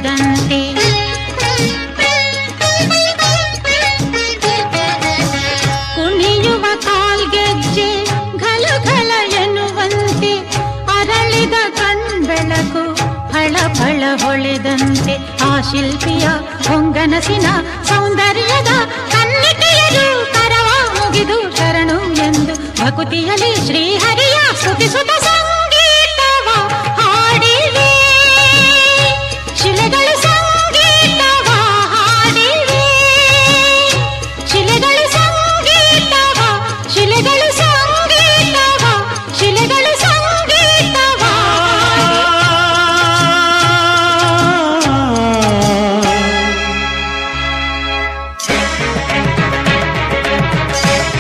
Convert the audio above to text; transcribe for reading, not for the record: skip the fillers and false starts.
ಹೊಳೆದಂತೆ. ಕುಣಿಯುವ ಕಾಲ್ಗೆಜ್ಜೆ ಘಲ ಘಲ ಎನ್ನುವಂತೆ, ಅರಳಿದ ಕಣ್ಬೆಳಕು ಫಳ ಫಳ ಹೊಳೆದಂತೆ. ಆ ಶಿಲ್ಪಿಯ ಹೊಂಗನಸಿನ ಸೌಂದರ್ಯದ ಕನ್ನಿಕೆಯರು ಕರವ ಮುಗಿದು ಶರಣು ಎಂದು ಭಕುತಿಯಲ್ಲಿ ಶ್ರೀಹರಿಯ ಸ್ತುತಿಸುತ್ತ